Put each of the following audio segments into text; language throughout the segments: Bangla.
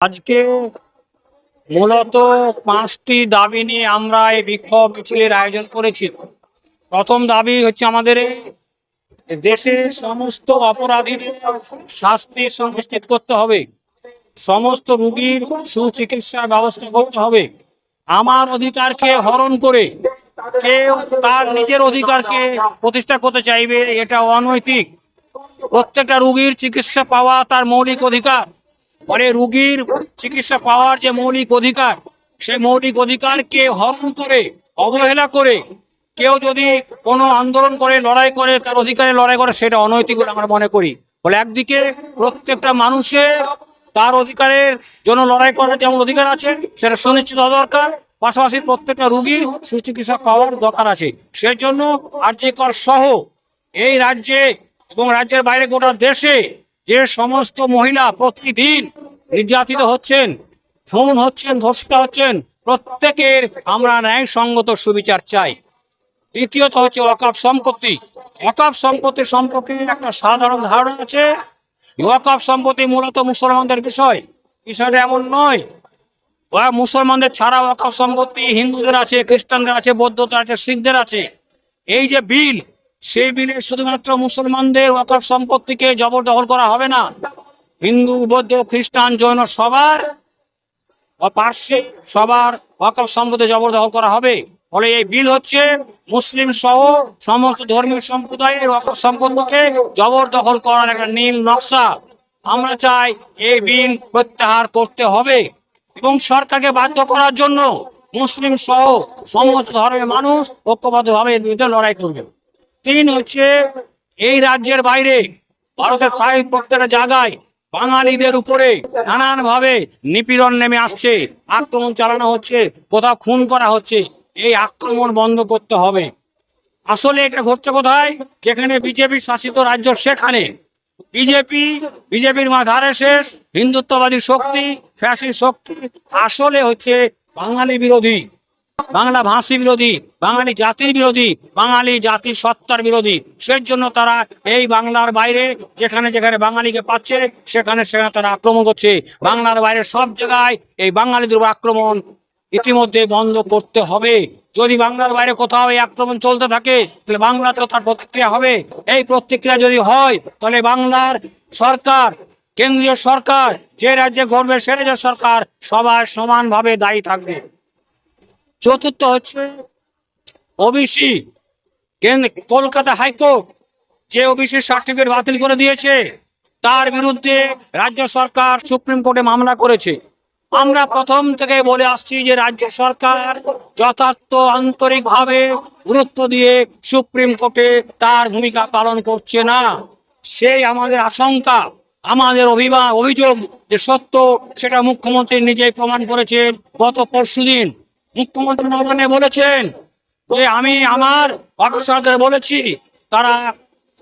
আজকে মূলত ৫টি দাবি নিয়ে আমরা এই বিক্ষোভ মিছিলের আয়োজন করেছি। প্রথম দাবি হচ্ছে আমাদের এই দেশে সমস্ত অপরাধীদের শাস্তি সুনিশ্চিত করতে হবে, সমস্ত রোগীর সুচিকিৎসার ব্যবস্থা করতে হবে। আমার অধিকারকে হরণ করে কেউ তার নিজের অধিকারকে প্রতিষ্ঠা করতে চাইবে, এটা অনৈতিক। প্রত্যেকটা রোগীর চিকিৎসা পাওয়া তার মৌলিক অধিকার। পরে রোগীর চিকিৎসা পাওয়ার যে মৌলিক অধিকার, সেই মৌলিক অধিকারকে হরণ করে, অবহেলা করে কেউ যদি কোনো আন্দোলন করে, লড়াই করে, তার অধিকারে লড়াই করে, সেটা অনৈতিক বলে আমরা মনে করি। বলে একদিকে প্রত্যেকটা মানুষের তার অধিকারের জন্য লড়াই করার যেমন অধিকার আছে সেটা সুনিশ্চিত হওয়া দরকার, পাশাপাশি প্রত্যেকটা রোগীর সুচিকিৎসা পাওয়ার দরকার আছে। সেই জন্য আরজিকর সহ এই রাজ্যে এবং রাজ্যের বাইরে গোটা দেশে যে সমস্ত মহিলা প্রতিদিন নির্যাতিত হচ্ছেন, খুন হচ্ছেন, ধর্ষিত হচ্ছেন, প্রত্যেকের আমরা ন্যায়সঙ্গত সুবিচার চাই। দ্বিতীয়ত হচ্ছে ওয়াকফ সম্পত্তি। ওয়াকফ সম্পত্তি সম্পর্কে একটা সাধারণ ধারণা আছে, ওয়াকফ সম্পত্তি মূলত মুসলমানদের বিষয়টা এমন নয়। মুসলমানদের ছাড়া ওয়াকফ সম্পত্তি হিন্দুদের আছে, খ্রিস্টানদের আছে, বৌদ্ধদের আছে, শিখদের আছে। এই যে বিল, সেই বিলে শুধুমাত্র মুসলমানদের ওয়াকফ সম্পত্তিকে জবরদখল করা হবে না, হিন্দু, বৌদ্ধ, খ্রিস্টান, জৈন সবার পার্শ্বে সবার ওয়াকফ সম্পত্তি জবরদখল করা হবে। ফলে এই বিল হচ্ছে মুসলিম সহ সমস্ত ধর্মীয় সম্প্রদায়ের ওয়াকফ সম্পত্তিকে জবরদখল করার একটা নীল নকশা। আমরা চাই এই বিল প্রত্যাহার করতে হবে এবং সরকারকে বাধ্য করার জন্য মুসলিম সহ সমস্ত ধর্মের মানুষ ঐক্যবদ্ধভাবে এর বিরুদ্ধে লড়াই করবে। ৩ হচ্ছে এই রাজ্যের বাইরে ভারতের প্রায় প্রত্যেকটা জায়গায় বাঙালিদের উপরে নানানভাবে নিপীড়ন নেমে আসছে, আক্রমণ চালানো হচ্ছে, কোথাও খুন করা হচ্ছে। এই আক্রমণ বন্ধ করতে হবে। আসলে এটা ঘটছে কোথায়? যেখানে বিজেপি শাসিত রাজ্য, সেখানে বিজেপির মাথার শেষ হিন্দুত্ববাদী শক্তি, ফ্যাসিস্ট শক্তি আসলে হচ্ছে বাঙালি বিরোধী, বাংলা ভাষী বিরোধী, বাঙালি জাতির বিরোধী, বাঙালি জাতির সত্তার বিরোধী। সেই জন্য তারা এই বাংলার বাইরে যেখানে যেখানে বাঙালিকে পাচ্ছে সেখানে সেখানে তারা আক্রমণ করছে। বাংলার বাইরে সব জায়গায় এই বাঙালিদের উপর আক্রমণ ইতিমধ্যে বন্ধ করতে হবে। যদি বাংলার বাইরে কোথাও এই আক্রমণ চলতে থাকে তাহলে বাংলাতেও তার প্রতিক্রিয়া হবে। এই প্রতিক্রিয়া যদি হয় তাহলে বাংলার সরকার, কেন্দ্রীয় সরকার, যে রাজ্যে ঘটবে সে রাজ্যের সরকার সবাই সমানভাবে দায়ী থাকবে। চতুর্থ হচ্ছে ওবিসি। কলকাতা হাইকোর্ট যে ওবিসি সার্টিফিকেট বাতিল করে দিয়েছে, তার বিরুদ্ধে রাজ্য সরকার সুপ্রিম কোর্টে মামলা করেছে। আমরা প্রথম থেকে বলে আসছি যে রাজ্য সরকার যথার্থ আন্তরিকভাবে গুরুত্ব দিয়ে সুপ্রিম কোর্টে তার ভূমিকা পালন করছে না। সেই আমাদের আশঙ্কা, আমাদের অভিযোগ যে সত্য, সেটা মুখ্যমন্ত্রী নিজেই প্রমাণ করেছেন। গত পরশুদিন মুখ্যমন্ত্রী নবান্নে বলেছেন যে আমি আমার অফিসারদের বলেছি তারা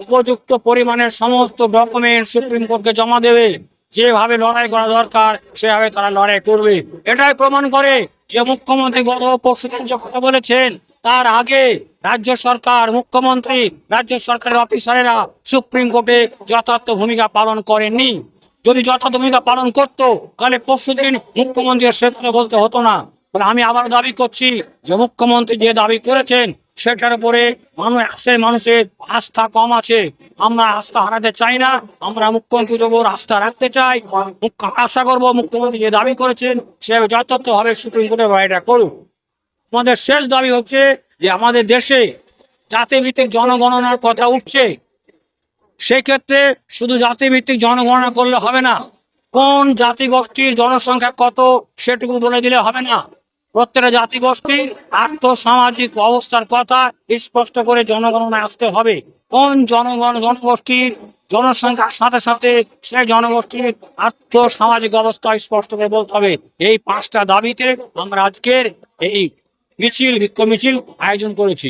উপযুক্ত পরিমাণের সমস্ত ডকুমেন্ট সুপ্রিম কোর্টকে জমা দেবে, যেভাবে লড়াই করা দরকার সেভাবে তারা লড়াই করবে। এটাই প্রমাণ করে যে মুখ্যমন্ত্রী গত পরশুদিন যে কথা বলেছেন তার আগে রাজ্য সরকার, মুখ্যমন্ত্রী, রাজ্য সরকারের অফিসারেরা সুপ্রিম কোর্টে যথার্থ ভূমিকা পালন করেননি। যদি যথার্থ ভূমিকা পালন করতো তাহলে পরশুদিন মুখ্যমন্ত্রী সে কথা বলতে হতো না। আমি আবার দাবি করছি যে মুখ্যমন্ত্রী যে দাবি করেছেন সেটার উপরে মানুষের আস্থা কম আছে। আমরা আস্থা হারাতে চাই না, আমরা মুখ্যমন্ত্রীর উপর আস্থা রাখতে চাই। আশা করবো মুখ্যমন্ত্রী যে দাবি করেছেন সে যথার্থভাবে সুপ্রিম কোর্টে লড়াইটা করুক। আমাদের শেষ দাবি হচ্ছে যে আমাদের দেশে জাতিভিত্তিক জনগণনার কথা উঠছে, সেই ক্ষেত্রে শুধু জাতিভিত্তিক জনগণনা করলে হবে না, কোন জাতিগোষ্ঠীর জনসংখ্যা কত সেটুকু বলে দিলে হবে না। প্রত্যেকটা জাতিগোষ্ঠীর আর্থসামাজিক অবস্থার কথা স্পষ্ট করে জনগণনায় আসতে হবে। কোন জনগোষ্ঠীর জনসংখ্যার সাথে সাথে সেই জনগোষ্ঠীর আর্থসামাজিক অবস্থা স্পষ্ট করে বলতে হবে। এই 5টা দাবিতে আমরা আজকের এই বিক্ষোভ মিছিল আয়োজন করেছি।